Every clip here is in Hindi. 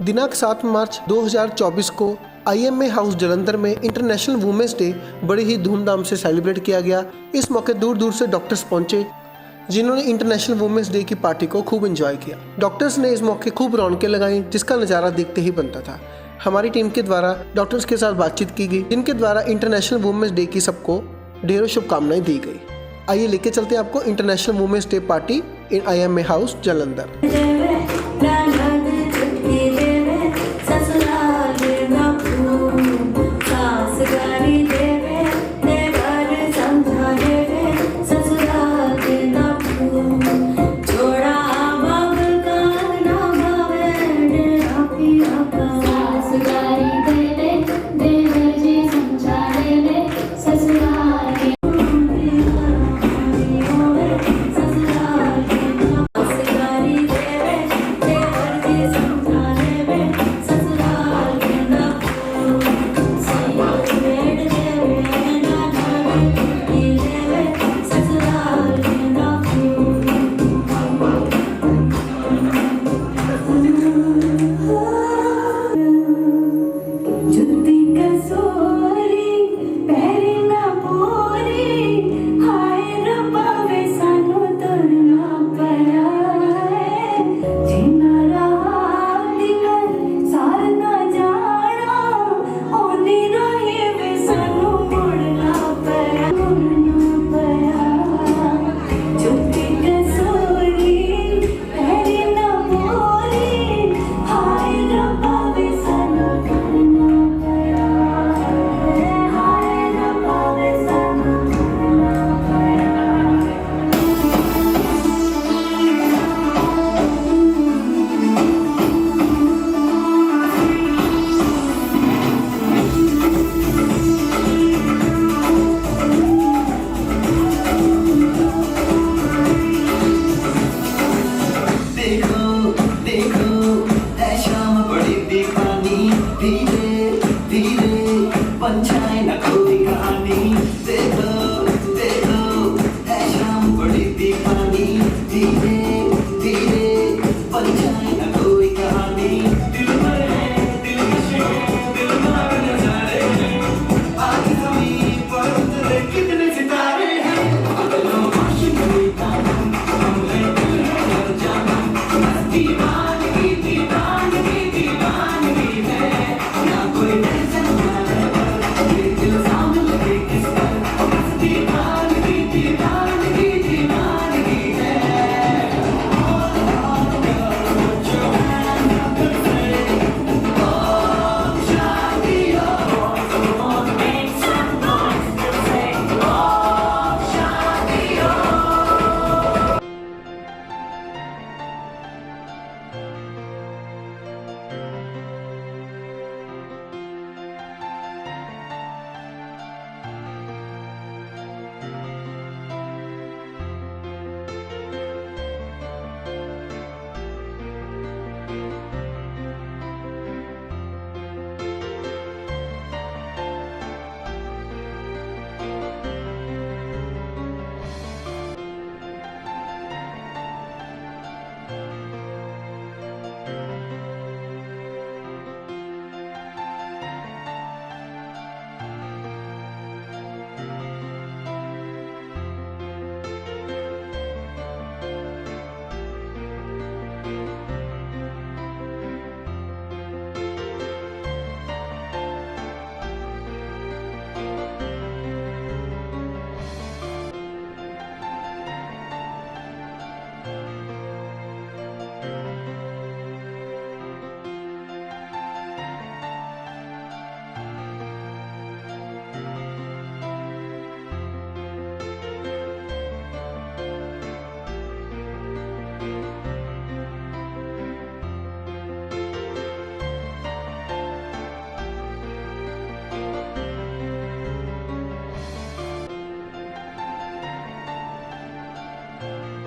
दिनांक 7 मार्च 2024 को IMA हाउस जालंधर में इंटरनेशनल वुमेन्स डे बड़े ही धूमधाम से सेलिब्रेट किया गया। इस मौके दूर दूर से डॉक्टर्स पहुंचे जिन्होंने इंटरनेशनल वुमेन्स डे की पार्टी को खूब एंजॉय किया। डॉक्टर्स ने इस मौके खूब रौनकें लगाई जिसका नज़ारा देखते ही बनता था। हमारी टीम के द्वारा डॉक्टर्स के साथ बातचीत की गई जिनके द्वारा इंटरनेशनल वुमेन्स डे की सबको ढेरों शुभकामनाएं दी गई। आइए लेके चलते हैं आपको international women's day party in IMA house Jalandhar.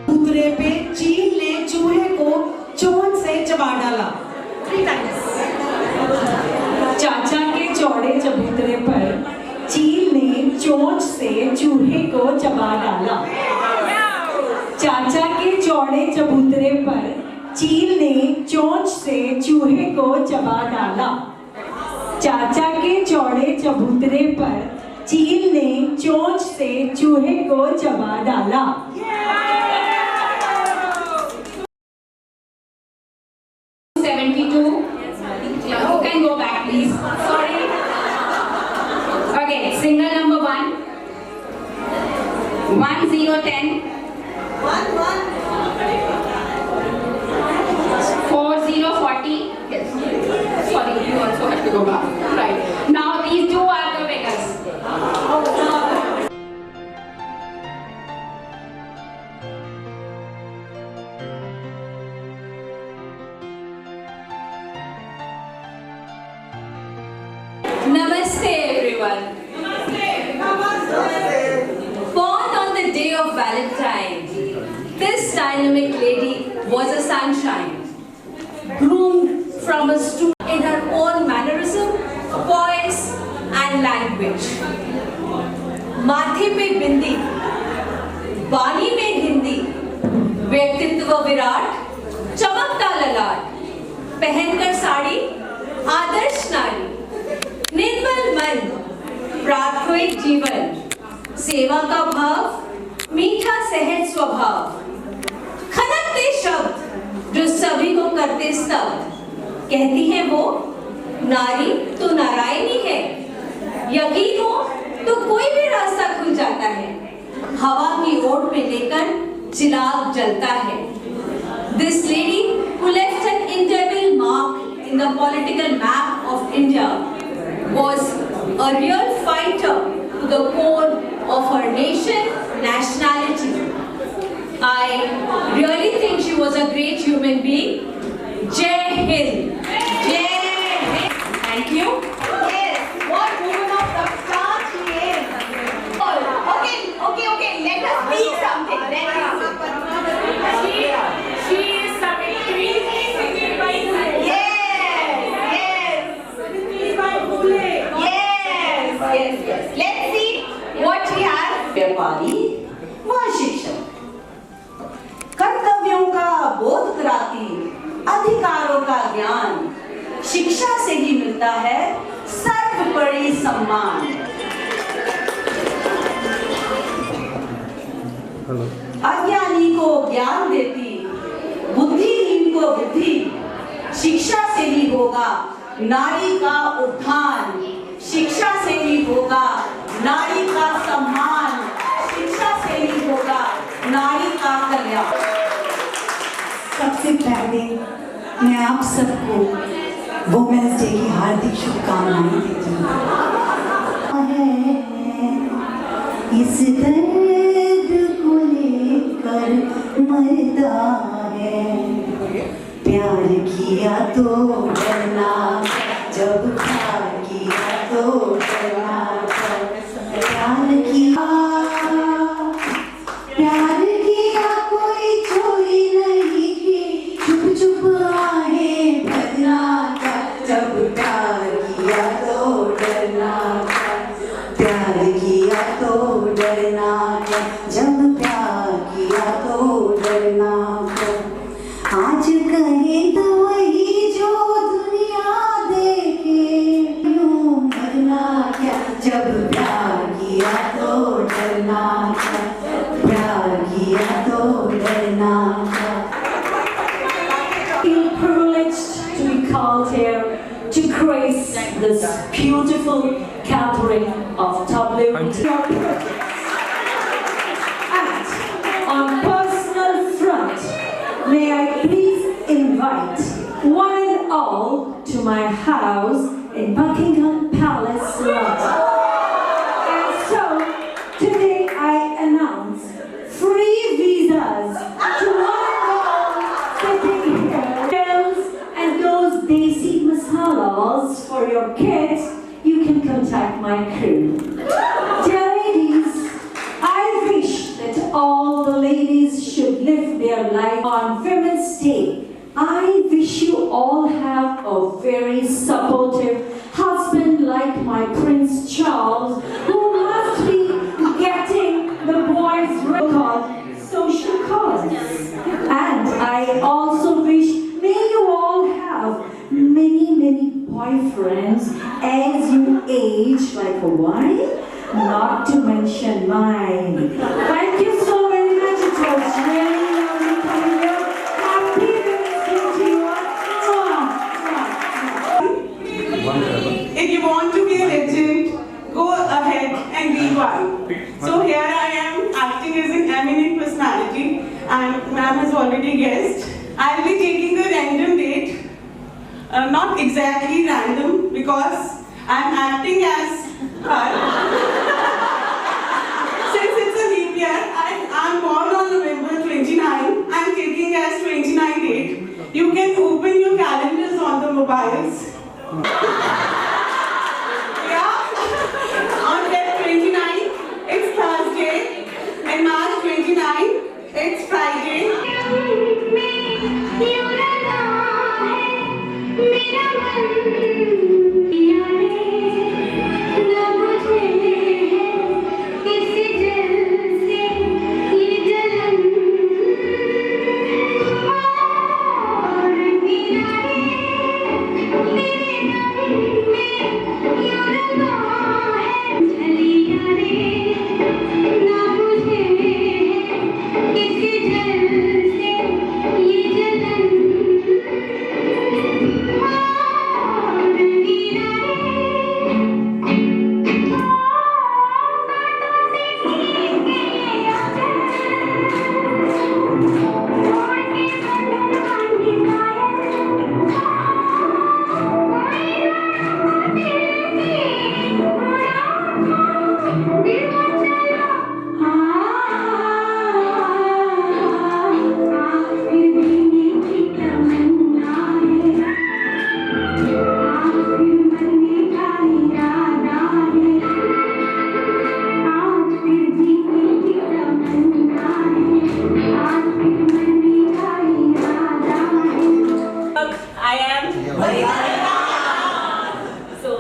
चबूतरे पे चील ने चूहे को चोंच से चबा डाला 3 टाइम्स। चाचा के चौड़े चबूतरे पर चील ने चोंच से चूहे को चबा डाला। चाचा के चौड़े चबूतरे पर चील ने चोंच से चूहे को चबा डाला। चाचा के चौड़े चबूतरे पर चील ने चोंच से चूहे को चबा डाला। 72. You can go back, please. Sorry. Okay, singer number 1. 1010. 4040. Yes. Sorry, you also have to go back. Right. Now these two are the beggars. Namaste everyone. Born on the day of Valentine's, this dynamic lady was a sunshine, groomed from a student in her own mannerism, voice and language. माथे पे बिंदी, बानी में हिंदी, व्यक्तित्व विराट, चमकता ललाट, पहनकर साड़ी, आदर्श नारी, निर्मल मन, प्राथमिक जीवन, सेवा का भाव, मीठा सहज स्वभाव, खनकते शब्द जो सभी को करते स्तब्ध, कहती है वो नारी तो नारायणी है, यकीन हो तो कोई भी रास्ता खुल जाता है, हवा की ओट में लेकर चिराग जलता है। This lady who left an indelible mark in the political map of India was a real fighter to the core of her nation, nationality. I really think she was a great human being. Jai Hind. Jai Hind. Thank you. Yes, what woman of Raftar she is. Okay, let us speak something. She is Savitri, singing by Yes. Let's see what she has. व्यापारी व शिक्षक, कर्तव्यों का बोध कराती, अधिकारों का ज्ञान, शिक्षा से ही मिलता है सर्वोपरि सम्मान। अज्ञानी को ज्ञान देती, बुद्धिहीन को बुद्धि, शिक्षा से ही होगा नारी का उत्थान, शिक्षा से ही होगा नारी का सम्मान, शिक्षा से ही होगा नारी का कल्याण। सबसे पहले मैं आप सबको वुमेन्स डे की हार्दिक शुभकामनाएं देती हूँ। इस दर्द को लेकर मरता है, प्यार किया तो डरना, जब प्यार किया तो डरना, प्यार किया कोई चोरी नहीं की, चुप चुप आहें भरना था, जब प्यार किया तो डरना था, प्यार किया तो डरना था, जब प्यार किया तो डरना था। आज कहे तो वही जो दुनिया देखे, यूं मरना क्या, जब प्यार किया तो डरना था, प्यार किया तो डरना था। Feel privileged to be called here to grace this beautiful gathering of WTO. And on personal front, may I please invite one and all to my house in Buckingham Palace, London. And so, today I announce free visas to one and all sitting here. And those desi masalas for your kids, you can contact my crew. Dear ladies, I wish that all the ladies should live their life on Women's Day. I wish you all have a very supportive husband like my Prince Charles, who must be getting the boys' record social cause. And I also wish, may you all friends, as you age like a wine, not to mention mine. Thank you so very much. It was really lovely coming here. Happy Wednesday to you all. If you want to be a legend, go ahead and be one. So here I am acting as an eminent personality, and ma'am has already guessed. I'll be taking a random date. Not exactly random, because I'm acting as her. Since it's a leap year, I'm born on November 29. I'm taking as 29 date. You can open your calendars on the mobiles. Yeah, on Feb 29, it's Thursday, and March 29, it's Friday.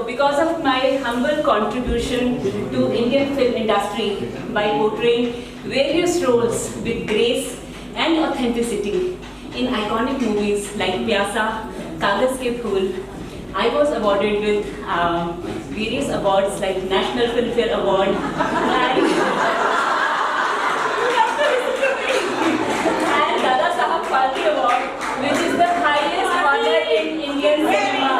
Because of my humble contribution to Indian film industry by portraying various roles with grace and authenticity in iconic movies like Pyasa, Kaagaz Ke Phool, I was awarded with various awards like National Filmfare Award and Dada Sahab Phalke Award, which is the highest honor in Indian cinema.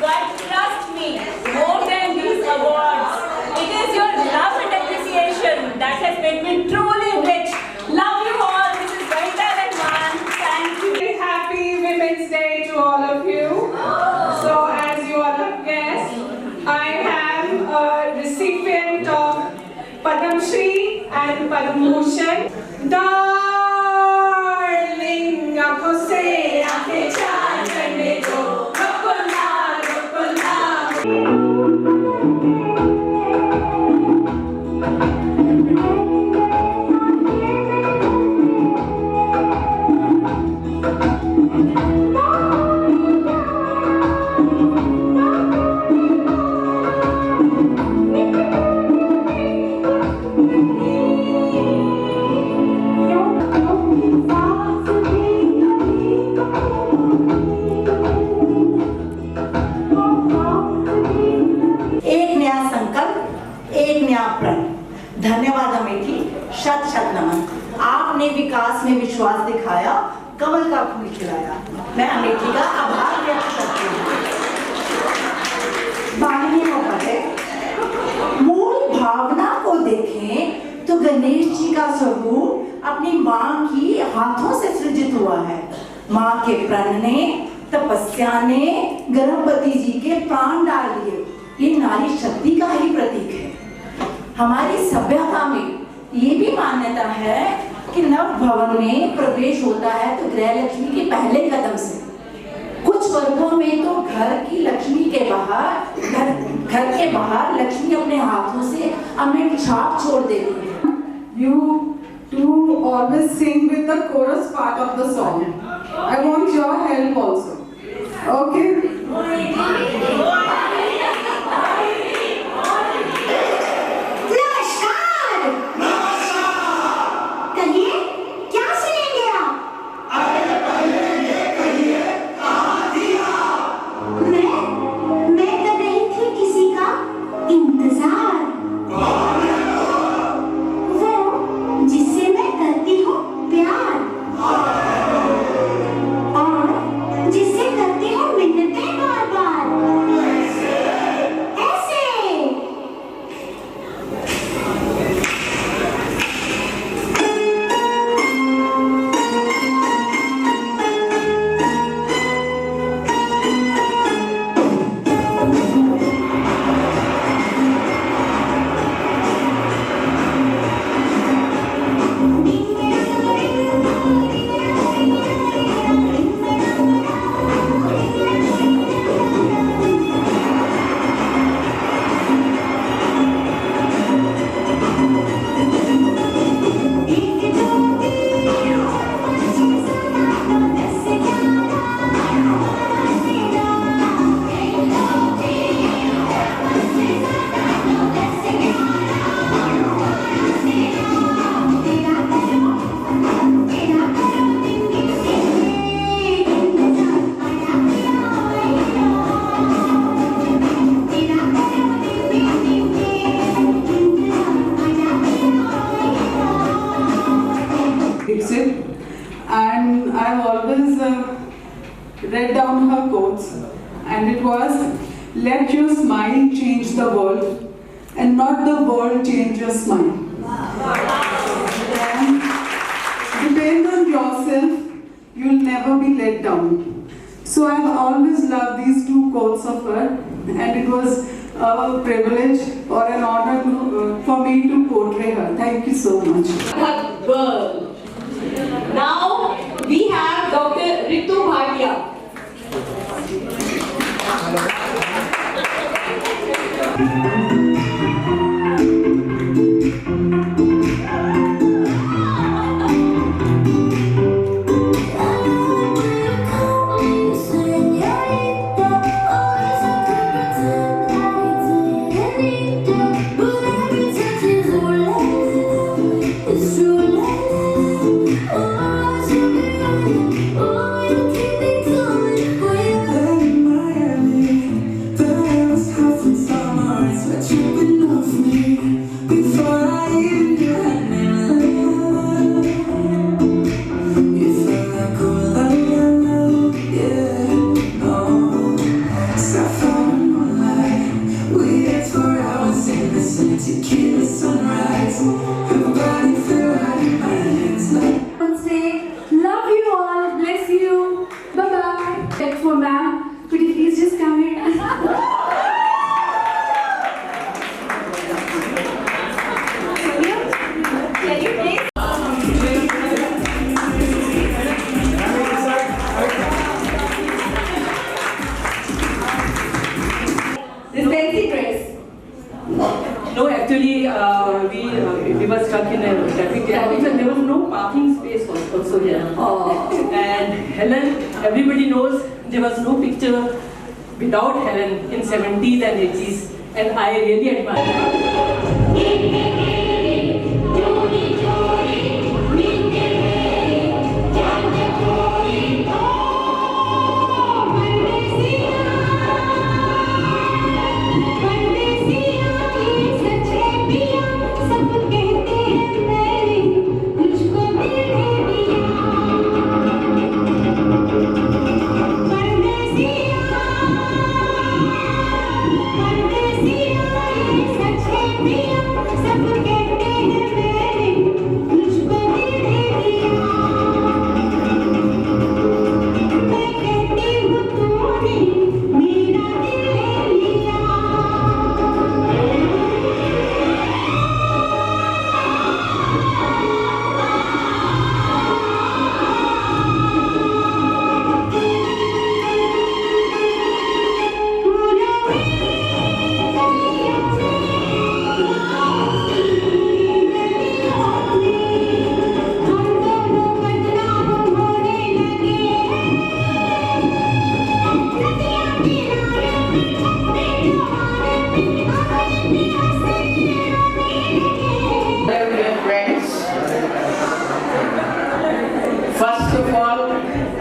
But trust me, more than these awards, it is your love and appreciation that has made me truly rich. Love you all. This is Vanita Rahman. Thank you. Happy Women's Day to all of you. So as you all have guessed, I am a recipient of Padam Shri and Padam Bhushan. Darling, aankhon se aankheं chaar karne do, rukko na, rukko na. एक नया संकल्प, एक नया प्रण। धन्यवाद अमेठी, शत शत नमन। आपने विकास में विश्वास दिखाया, कमल का फूल खिलाया। मैं अमेठी का आभार व्यक्त करती हूँ। बागनी मौका है। मूल भावना को देखें तो गणेश जी का स्वरूप अपनी माँ की हाथों से सृजित हुआ है। माँ के प्रण ने, तपस्या ने गर्भवती जी के प्राण डाल दिए। ये नारी शक्ति का ही प्रतीक है। हमारी सभ्यता में ये भी मान्यता है कि नव भवन में प्रवेश होता है तो गृह लक्ष्मी के पहले कदम से। कुछ वर्गों में तो घर की लक्ष्मी के बाहर घर के बाहर लक्ष्मी अपने हाथों से अमिट छाप छोड़ देती है। You to always sing with the chorus part of the song. I want your help also. Okay? क्या सुनेंगे आप? Dixit, and I've always read down her quotes, and it was, "Let your smile change the world, and not the world change your smile." And depend on yourself, you'll never be let down. So I've always loved these two quotes of her, and it was a privilege or an honor for me to portray her. Thank you so much. Girl. Now we have Dr. Ritu Bhatia. Love you all, bless you, bye bye. For ma'am, could you please just come here? Can you please? This fancy dress. No, actually, we were stuck in a traffic jam. And there was no parking space also here. And Helen, everybody knows there was no picture without Helen in 70s and 80s. And I really admire her.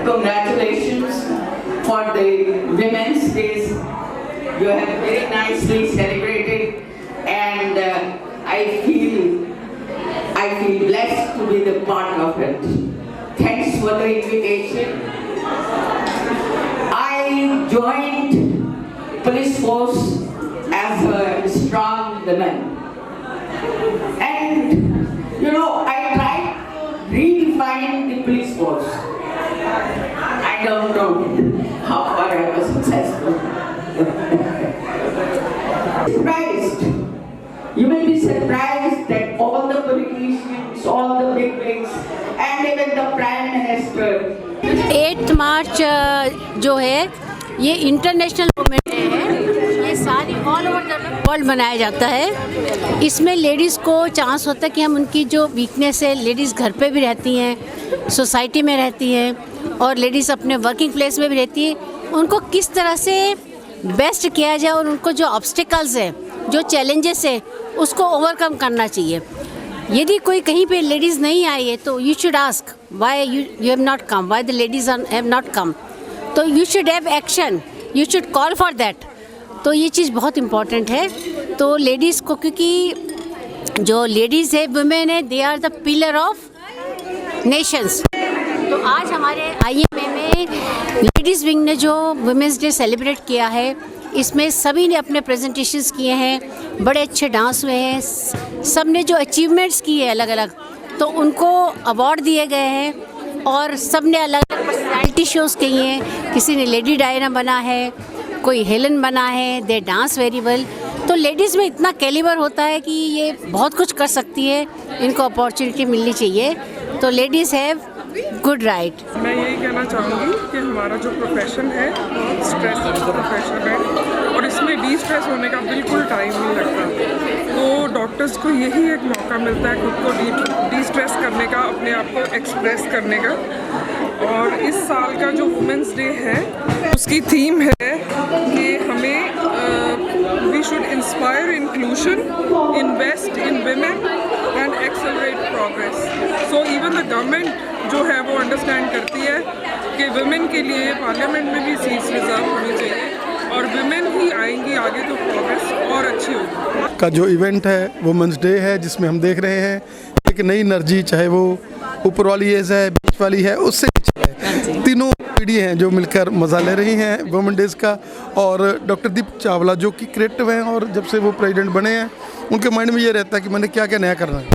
Congratulations for the Women's Days. You have very nicely celebrated, and I feel blessed to be the part of it. Thanks for the invitation. I joined police force as a strong woman, and I tried to redefine the police force. I don't know how far I was successful. Surprised. You may be surprised that all the politicians, all the big wigs, and even the Prime Minister. 8 मार्च जो है ये इंटरनेशनल वुमेन डे है। ये सारी ऑल ओवर द वर्ल्ड मनाया जाता है। इसमें लेडीज़ को चांस होता है कि हम उनकी जो वीकनेस है, लेडीज़ घर पे भी रहती हैं, सोसाइटी में रहती हैं और लेडीज़ अपने वर्किंग प्लेस में भी रहती हैं, उनको किस तरह से बेस्ट किया जाए और उनको जो ऑब्स्टिकल्स है, जो चैलेंजेस है, उसको ओवरकम करना चाहिए। यदि कोई कहीं पे लेडीज़ नहीं आई है तो you should ask why you have not come, why the ladies have not come. तो you should have action, you should call for that. तो ये चीज़ बहुत इम्पॉर्टेंट है। तो लेडीज़ को, क्योंकि जो लेडीज़ है, वुमेन है, they are the pillar of nations. तो आज हमारे IMA में लेडीज़ विंग ने जो वुमेंस डे सेलिब्रेट किया है, इसमें सभी ने अपने प्रेजेंटेशंस किए हैं, बड़े अच्छे डांस हुए हैं, सब ने जो अचीवमेंट्स किए हैं अलग अलग, तो उनको अवार्ड दिए गए हैं और सब ने अलग अलग पर्सनैलिटी शोज़ किए हैं। किसी ने लेडी डायना बना है, कोई हेलन बना है, दे डांस वेरी वेल। तो लेडीज़ में इतना कैलिबर होता है कि ये बहुत कुछ कर सकती है, इनको अपॉर्चुनिटी मिलनी चाहिए। तो लेडीज़ हैव गुड राइट। मैं यही कहना चाहूँगी कि हमारा जो प्रोफेशन है बहुत स्ट्रेस प्रोफेशन है और इसमें डी स्ट्रेस होने का बिल्कुल टाइम नहीं लगता। तो डॉक्टर्स को यही एक मौका मिलता है खुद को डी स्ट्रेस करने का, अपने आप को एक्सप्रेस करने का। और इस साल का जो वुमेंस डे है उसकी थीम है कि हमें we should inspire inclusion, invest in women and accelerate progress. So even the government जो है वो अंडरस्टैंड करती है कि वुमेन के लिए पार्लियामेंट में भी सीट्स रिजर्व होनी चाहिए और वुमेन ही आएंगी आगे तो प्रोग्रेस और अच्छी होगी। का जो इवेंट है वुमेंस डे है, जिसमें हम देख रहे हैं एक नई एनर्जी, चाहे वो ऊपर वाली एज है, बीच वाली है, उससे तीनों पीढ़ी हैं जो मिलकर मज़ा ले रही हैं वुमेन डेज़ का। और डॉक्टर दीपक चावला जो कि क्रिएटिव हैं और जब से वो प्रेसिडेंट बने हैं उनके माइंड में ये रहता है कि मैंने क्या क्या नया करना है।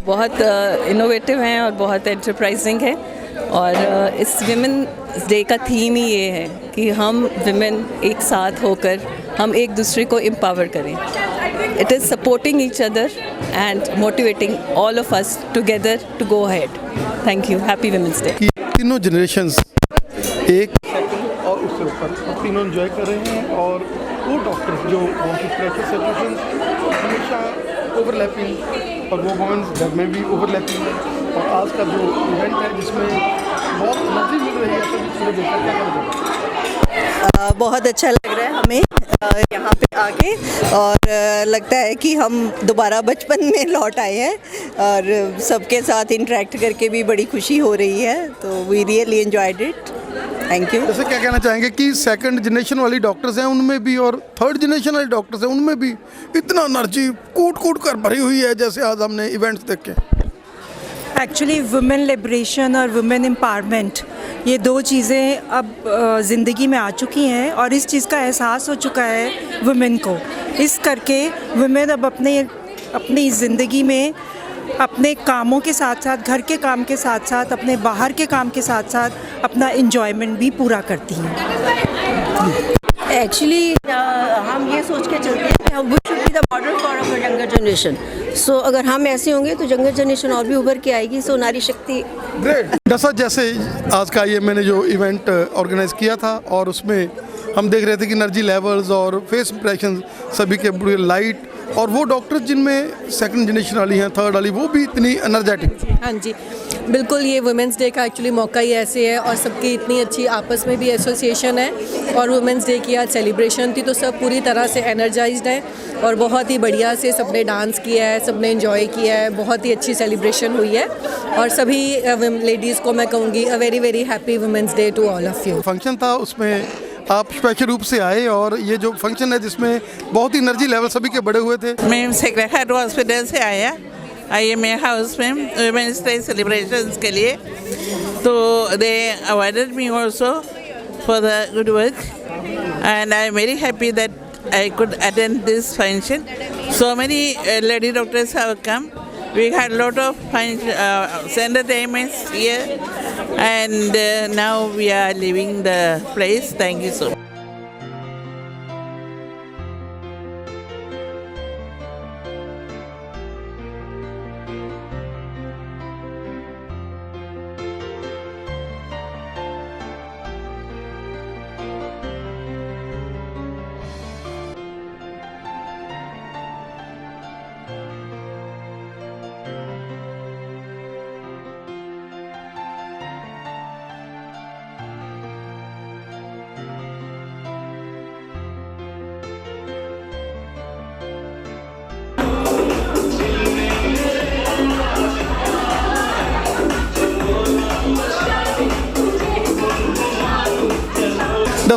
बहुत इनोवेटिव हैं और बहुत एंटरप्राइजिंग है। और इस विमेन डे का थीम ही ये है कि हम विमेन एक साथ होकर हम एक दूसरे को एम्पावर करें। It is supporting each other and motivating all of us together to go ahead. Thank you. Happy women's day. तीनों जनरेशंस एक सेकंड और उससे ऊपर तीनों एंजॉय कर रहे हैं और वो डॉक्टर्स जो सिचुएशन हमेशा ओवरलैपिंग और वो वुमेन्स घर में भी ओवरलैपिंग है। और आज का जो इवेंट है जिसमें बहुत एनर्जी मिल रही है, सभी चीज़ें देखकर क्या करना बहुत अच्छा लग रहा है हमें यहाँ पे आके और लगता है कि हम दोबारा बचपन में लौट आए हैं और सबके साथ इंटरेक्ट करके भी बड़ी खुशी हो रही है। तो we really enjoyed it. Thank you. जैसे क्या कहना चाहेंगे कि सेकंड जनरेशन वाली डॉक्टर्स हैं उनमें भी और थर्ड जनरेशन वाले डॉक्टर्स हैं उनमें भी इतना एनर्जी कूट कूट कर भरी हुई है, जैसे आज हमने इवेंट्स देखे। एक्चुअली वुमेन लिबरेशन और वुमेन एम्पावरमेंट ये दो चीज़ें अब ज़िंदगी में आ चुकी हैं और इस चीज़ का एहसास हो चुका है वुमेन को। इस करके वुमेन अब अपनी ज़िंदगी में अपने कामों के साथ साथ, घर के काम के साथ साथ, अपने बाहर के काम के साथ साथ अपना इंजॉयमेंट भी पूरा करती हैं। एक्चुअली हम ये सोच के चलते हैं कि we should be the model for our younger generation. So अगर हम ऐसे होंगे तो यंगर जनरेशन और भी उभर के आएगी। सो नारी शक्ति ग्रेट। दसा जैसे आज का ये मैंने जो इवेंट ऑर्गेनाइज किया था और उसमें हम देख रहे थे कि एनर्जी लेवल्स और फेस इंप्रेशन सभी के पूरे लाइट और वो डॉक्टर्स जिनमें सेकंड जनरेशन वाली हैं, थर्ड वाली, वो भी इतनी एनर्जेटिक। हाँ जी, बिल्कुल। ये वुमेंस डे का एक्चुअली मौका ही ऐसे है और सबकी इतनी अच्छी आपस में भी एसोसिएशन है और वुमेंस डे की आज सेलिब्रेशन थी तो सब पूरी तरह से एनर्जाइज्ड है और बहुत ही बढ़िया से सबने डांस किया है, सबने एंजॉय किया है, बहुत ही अच्छी सेलिब्रेशन हुई है। और सभी लेडीज़ को मैं कहूँगी a very very happy women's day to all of you. Function था उसमें आप स्पेशल रूप से आए और ये जो फंक्शन है जिसमें बहुत ही एनर्जी लेवल सभी के बढ़े हुए थे। मैं सेक्रेटरी हॉस्पिटल से आया IMA हाउस में वुमेन्स डे सेलिब्रेशंस के लिए, तो they awarded me also for the good work and I am very happy that I could attend this function. So many lady doctors have come. We had a lot of fun entertainments here and now we are leaving the place. Thank you so much.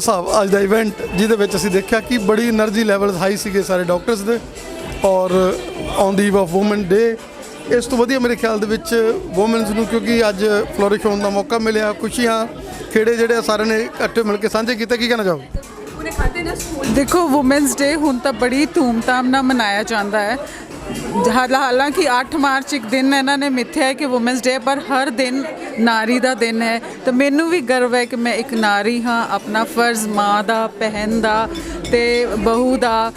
ਸਾਹਿਬ ਅੱਜ ਦਾ ਇਵੈਂਟ ਜਿਹਦੇ ਵਿੱਚ ਅਸੀਂ ਦੇਖਿਆ ਕਿ ਬੜੀ એનર્ਜੀ ਲੈਵਲਸ ਹਾਈ ਸੀਗੇ ਸਾਰੇ ਡਾਕਟਰਸ ਦੇ ਔਰ on the eve of woman day ਇਸ ਤੋਂ ਵਧੀਆ ਮੇਰੇ ਖਿਆਲ ਦੇ ਵਿੱਚ ਵੂਮਨਸ ਨੂੰ, ਕਿਉਂਕਿ ਅੱਜ ਫਲੋਰਿਸ਼ ਹੋਣ ਦਾ ਮੌਕਾ ਮਿਲਿਆ, ਖੁਸ਼ੀਆਂ ਖੇੜੇ ਜਿਹੜੇ ਸਾਰਿਆਂ ਨੇ ਇਕੱਠੇ ਮਿਲ ਕੇ ਸਾਂਝੇ ਕੀਤੇ, ਕੀ ਕਹਿਣਾ ਚਾਹੋਗੇ? देखो वुमेंस डे ਹੁਣ ਤਾਂ ਬੜੀ ਧੂਮਧਾਮ ਨਾਲ ਮਨਾਇਆ ਜਾਂਦਾ ਹੈ। ਹਾਲਾਂਕਿ 8 ਮਾਰਚ ਇੱਕ ਦਿਨ ਇਹਨਾਂ ਨੇ ਮਿੱਥਿਆ ਹੈ ਕਿ ਵੂਮਨਸ ਡੇ, ਪਰ ਹਰ ਦਿਨ ਨਾਰੀ ਦਾ ਦਿਨ ਹੈ। ਤਾਂ ਮੈਨੂੰ ਵੀ ਗਰਵ ਹੈ ਕਿ ਮੈਂ ਇੱਕ ਨਾਰੀ ਹਾਂ, ਆਪਣਾ ਫਰਜ਼ ਮਾਂ ਦਾ, ਭੈਣ ਦਾ ਤੇ ਬਹੂ ਦਾ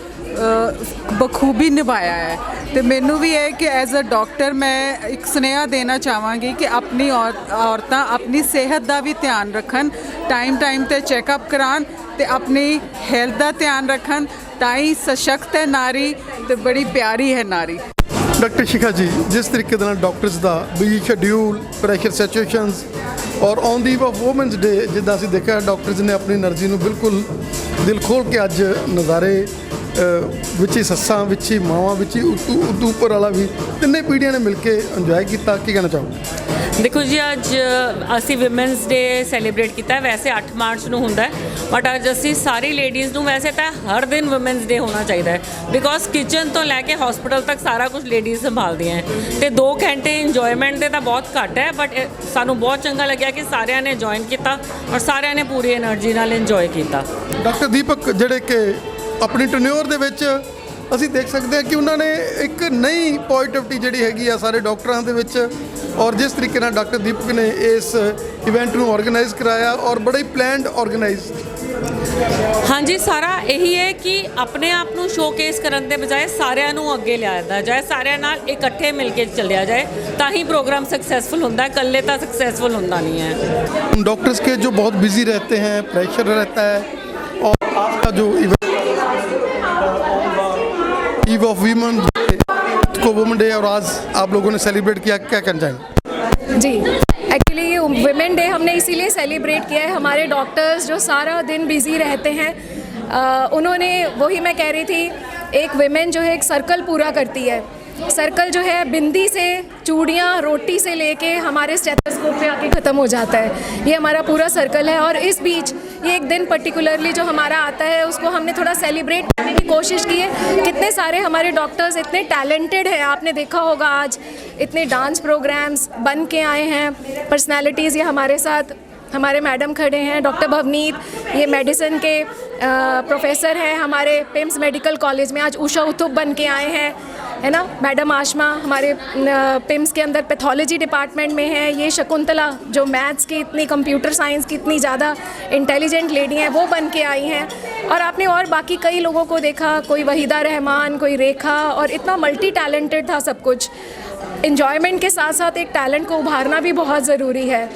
ਬਖੂਬੀ ਨਿਭਾਇਆ ਹੈ। ਤੇ ਮੈਨੂੰ ਵੀ ਹੈ ਕਿ ਐਜ਼ ਅ ਡਾਕਟਰ ਮੈਂ ਇੱਕ ਸੁਨੇਹਾ ਦੇਣਾ ਚਾਹਾਂਗੀ ਕਿ ਆਪਣੀ ਔਰਤਾਂ ਆਪਣੀ ਸਿਹਤ ਦਾ ਵੀ ਧਿਆਨ ਰੱਖਣ, ਟਾਈਮ ਤੇ ਚੈੱਕਅਪ ਕਰਾਉਣ ਤੇ ਆਪਣੀ ਹੈਲਥ ਦਾ ਧਿਆਨ ਰੱਖਣ, ਤਾਂ ਹੀ ਸਸ਼ਕਤ ਹੈ ਨਾਰੀ ਤੇ ਬੜੀ ਪਿਆਰੀ ਹੈ ਨਾਰੀ। ਡਾਕਟਰ ਸ਼ਿਖਾ ਜੀ, ਜਿਸ ਤਰੀਕੇ ਦੇ ਨਾਲ ਡਾਕਟਰਸ ਦਾ ਬਿਜੀ ਸ਼ਡਿਊਲ, ਪ੍ਰੈਸ਼ਰ ਸਿਚੁਏਸ਼ਨਸ ਔਰ on the eve of women's day, ਜਿੱਦਾਂ ਅਸੀਂ ਦੇਖਿਆ ਡਾਕਟਰਸ ਨੇ ਆਪਣੀ એનર્ਜੀ ਨੂੰ ਬਿਲਕੁਲ ਦਿਲ ਖੋਲ੍ਹ ਕੇ ਅੱਜ ਨਜ਼ਾਰੇ ਵਿੱਚ ਹੀ ਸੱਸਾਂ, ਵਿੱਚ ਹੀ ਮਾਵਾਂ, ਵਿੱਚ ਹੀ ਉਦੋਂ ਉੱਪਰ ਵਾਲਾ ਵੀ ਤਿੰਨੇ ਪੀੜ੍ਹੀਆਂ ਨੇ ਮਿਲ ਕੇ ਇੰਜੋਏ ਕੀਤਾ, ਕੀ ਕਹਿਣਾ ਚਾਹੋਗੇ? ਦੇਖੋ ਜੀ, ਅੱਜ ਅਸੀਂ ਵਿਮਨਸ ਡੇ ਸੈਲੀਬ੍ਰੇਟ ਕੀਤਾ। ਵੈਸੇ 8 ਮਾਰਚ ਨੂੰ ਹੁੰਦਾ, ਬਟ ਅੱਜ ਅਸੀਂ ਸਾਰੀ ਲੇਡੀਜ਼ ਨੂੰ, ਵੈਸੇ ਤਾਂ ਹਰ ਦਿਨ ਵਿਮਨਸ ਡੇ ਹੋਣਾ ਚਾਹੀਦਾ ਹੈ, ਬਿਕੋਜ਼ ਕਿਚਨ ਤੋਂ ਲੈ ਕੇ ਹਸਪੀਟਲ ਤੱਕ ਸਾਰਾ ਕੁਝ ਲੇਡੀਜ਼ ਸੰਭਾਲਦੀਆਂ ਹੈ। ਤੇ 2 ਘੰਟੇ ਇੰਜੋਇਮੈਂਟ ਦੇ ਤਾਂ ਬਹੁਤ ਘੱਟ ਹੈ, ਬਟ ਸਾਨੂੰ ਬਹੁਤ ਚੰਗਾ ਲੱਗਿਆ ਕਿ ਸਾਰਿਆਂ ਨੇ ਜੁਆਇਨ ਕੀਤਾ ਔਰ ਸਾਰਿਆਂ ਨੇ ਪੂਰੀ એનર્ਜੀ ਨਾਲ ਇੰਜੋਏ ਕੀਤਾ। ਡਾਕਟਰ ਦੀਪਕ, ਜਿਹੜੇ ਕਿ ਆਪਣੀ ਟੈਨਿਓਰ ਦੇ ਵਿੱਚ ਅਸੀਂ ਦੇਖ ਸਕਦੇ ਹਾਂ ਕਿ ਉਹਨਾਂ ਨੇ ਇੱਕ ਨਈ ਪੋਜ਼ਿਟਿਵਿਟੀ ਜਿਹੜੀ ਹੈਗੀ ਆ ਸਾਰੇ ਡਾਕਟਰਾਂ ਦੇ ਵਿੱਚ, ਔਰ ਜਿਸ ਤਰੀਕੇ ਨਾਲ ਡਾਕਟਰ ਦੀਪਕ ਨੇ ਇਸ ਇਵੈਂਟ ਨੂੰ ਆਰਗੇਨਾਈਜ਼ ਕਰਾਇਆ ਔਰ ਬੜਾ ਹੀ ਪਲੈਨਡ ਆਰਗੇਨਾਈਜ਼। ਹਾਂਜੀ, ਸਾਰਾ ਇਹੀ ਹੈ ਕਿ ਆਪਣੇ ਆਪ ਨੂੰ ਸ਼ੋਕੇਸ ਕਰਨ ਦੇ ਬਜਾਏ ਸਾਰਿਆਂ ਨੂੰ ਅੱਗੇ ਲਿਆਇਆ ਜਾਏ, ਸਾਰਿਆਂ ਨਾਲ ਇਕੱਠੇ ਮਿਲ ਕੇ ਚੱਲਿਆ ਜਾਏ, ਤਾਂ ਹੀ प्रोग्राम सक्सेसफुल होता है, इकल्ले तो सक्सेसफुल होता नहीं है। डॉक्टर्स के जो बहुत बिजी रहते हैं, प्रेशर रहता है, और आज का जो ईव ऑफ वीमेन को वुमेन डे और आज आप लोगों ने सेलिब्रेट किया, क्या कहना चाहेंगे? जी, एक्चुअली ये वुमेन डे हमने इसीलिए सेलिब्रेट किया है। हमारे डॉक्टर्स जो सारा दिन बिज़ी रहते हैं, उन्होंने, वही मैं कह रही थी, एक वुमेन जो है एक सर्कल पूरा करती है। सर्कल जो है बिंदी से चूड़ियाँ, रोटी से लेके हमारे स्टेथोस्कोप पे आके ख़त्म हो जाता है। ये हमारा पूरा सर्कल है, और इस बीच ये एक दिन पर्टिकुलरली जो हमारा आता है उसको हमने थोड़ा सेलिब्रेट करने की कोशिश की है। कितने सारे हमारे डॉक्टर्स इतने टैलेंटेड हैं, आपने देखा होगा आज इतने डांस प्रोग्राम्स बन के आए हैं, पर्सनैलिटीज़। ये हमारे साथ हमारे मैडम खड़े हैं, डॉक्टर भवनीत, ये मेडिसिन के प्रोफेसर हैं हमारे पिम्स मेडिकल कॉलेज में, आज उषा उत्थुप बन के आए हैं, है ना। मैडम आशमा हमारे पिम्स के अंदर पैथोलॉजी डिपार्टमेंट में है। ये शकुंतला जो मैथ्स की इतनी, कंप्यूटर साइंस की इतनी ज़्यादा इंटेलिजेंट लेडी हैं, वो बन के आई हैं। और आपने और बाकी कई लोगों को देखा, कोई वहीदा रहमान, कोई रेखा, और इतना मल्टी टैलेंटेड था सब कुछ। इन्जॉयमेंट के साथ साथ एक टैलेंट को उभारना भी बहुत ज़रूरी है।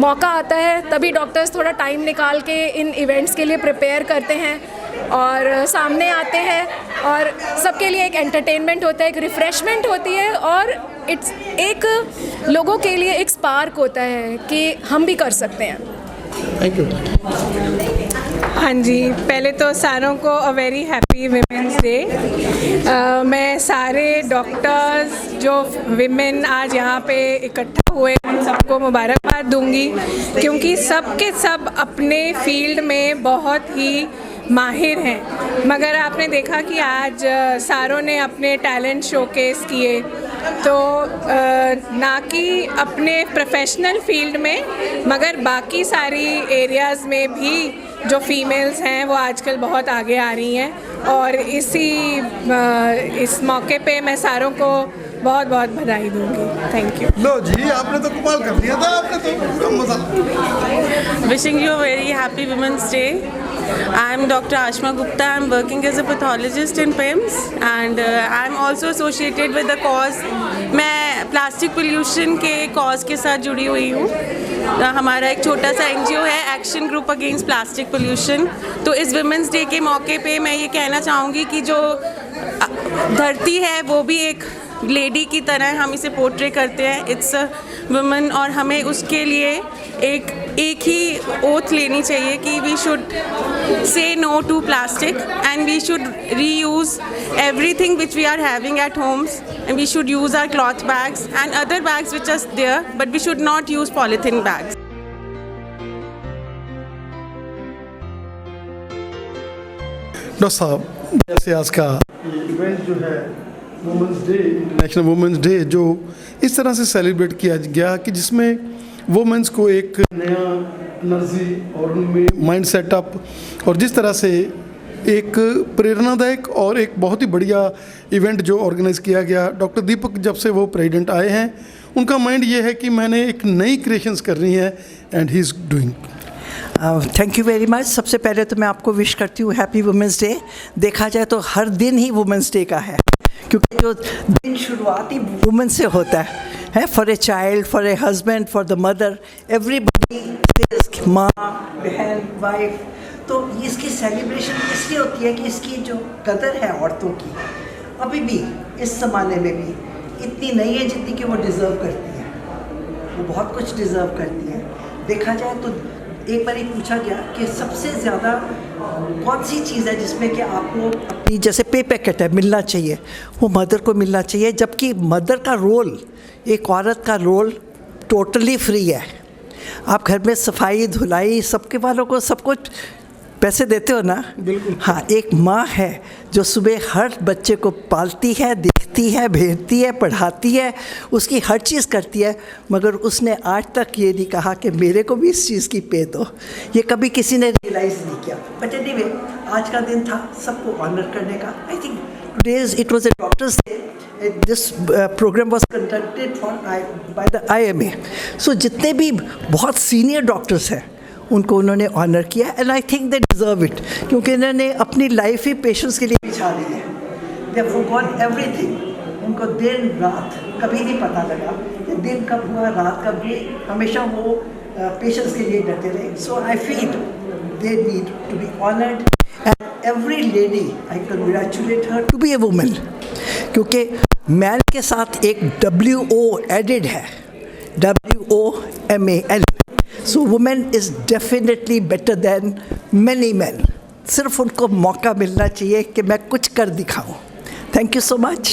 मौका आता है तभी डॉक्टर्स थोड़ा टाइम निकाल के इन इवेंट्स के लिए प्रिपेयर करते हैं और सामने आते हैं, और सबके लिए एक एंटरटेनमेंट होता है, एक रिफ़्रेशमेंट होती है, और इट्स एक लोगों के लिए एक स्पार्क होता है कि हम भी कर सकते हैं। Thank you. हाँ जी, पहले तो सारों को a very happy women's day. मैं सारे डॉक्टर्स जो विमेन आज यहाँ पे इकट्ठा हुए, उन सबको मुबारकबाद दूंगी, क्योंकि सब के सब अपने फील्ड में बहुत ही माहिर हैं। मगर आपने देखा कि आज सारों ने अपने टैलेंट शोकेस किए, तो ना कि अपने प्रोफेशनल फील्ड में, मगर बाकी सारी एरियाज़ में भी जो फीमेल्स हैं वो आजकल बहुत आगे आ रही हैं। और इस मौके पे मैं सारों को बहुत बहुत बधाई दूंगी। Thank you. लो जी, आपने तो कमाल कर दिया था, आपने तो पूरा मजा। Wishing you a very happy Women's Day. I am Dr. Ashma Gupta. I am working as a pathologist in PIMS, and I am also associated with the cause. मैं प्लास्टिक पोल्यूशन के कॉज के साथ जुड़ी हुई हूँ। हमारा एक छोटा सा NGO है, action group against plastic pollution. तो इस वुमेंस डे के मौके पे मैं ये कहना चाहूँगी कि जो धरती है वो भी एक लेडी की तरह हम इसे पोर्ट्रे करते हैं, इट्स अ वुमन, और हमें उसके लिए एक ही ओथ लेनी चाहिए कि we should say no to plastic, and we should reuse everything which we are having at homes, and we should use our cloth bags and other bags which are there, but we should not use polythene bags. Doctor साहब, जैसे आज का इवेंट जो है women's day, international women's day जो इस तरह से सेलिब्रेट किया गया कि जिसमें वुमेंस को एक नया एनर्जी और उनमें माइंड सेटअप और जिस तरह से एक प्रेरणादायक और एक बहुत ही बढ़िया इवेंट जो ऑर्गेनाइज़ किया गया। डॉक्टर दीपक जब से वो प्रेसिडेंट आए हैं उनका माइंड ये है कि मैंने एक नई क्रिएशंस करनी है and he is doing. Thank you very much. सबसे पहले तो मैं आपको विश करती हूँ हैप्पी वुमेंस डे। देखा जाए तो हर दिन ही वुमेंस डे का है, क्योंकि जो दिन शुरुआत ही वुमेन से होता है for a child, for a husband, for the mother, everybody, माँ, बहन, वाइफ। तो इसकी सेलिब्रेशन इसलिए होती है कि इसकी जो कदर है औरतों की अभी भी इस ज़माने में भी इतनी नहीं है जितनी कि वो डिज़र्व करती हैं। वो बहुत कुछ डिज़र्व करती हैं। देखा जाए तो एक बार ही पूछा गया कि सबसे ज़्यादा कौन सी चीज़ है जिसमें कि आपको अपनी जैसे पे पैकेट है मिलना चाहिए, वो मदर को मिलना चाहिए, जबकि मदर का रोल, एक औरत का रोल टोटली फ्री है। आप घर में सफाई धुलाई सबके वालों को सब कुछ पैसे देते हो ना, बिल्कुल। हाँ, एक माँ है जो सुबह हर बच्चे को पालती है, देखती है, भेजती है, पढ़ाती है, उसकी हर चीज़ करती है, मगर उसने आज तक ये नहीं कहा कि मेरे को भी इस चीज़ की पे दो। ये कभी किसी ने रियलाइज़ नहीं किया। बट एनीवे, आज का दिन था सबको ऑनर करने का। I think today's it was a doctor's day. This programme was conducted by the IMA। So जितने भी बहुत सीनियर डॉक्टर्स हैं उनको उन्होंने ऑनर किया and I think they deserve it, क्योंकि इन्होंने अपनी लाइफ ही पेशेंट्स के लिए बिछा दी है। They have forgot everything. उनको दिन रात कभी नहीं पता लगा कि दिन कब हुआ, रात कब गई, हमेशा वो पेशेंट्स के लिए डटे रहे। So I feel they need to be honoured and every lady I congratulate her to be a woman, क्योंकि मैन के साथ एक WO एडेड है, WOMAN। So women is definitely better than many men. सिर्फ उनको मौका मिलना चाहिए कि मैं कुछ कर दिखाऊं। Thank you so much.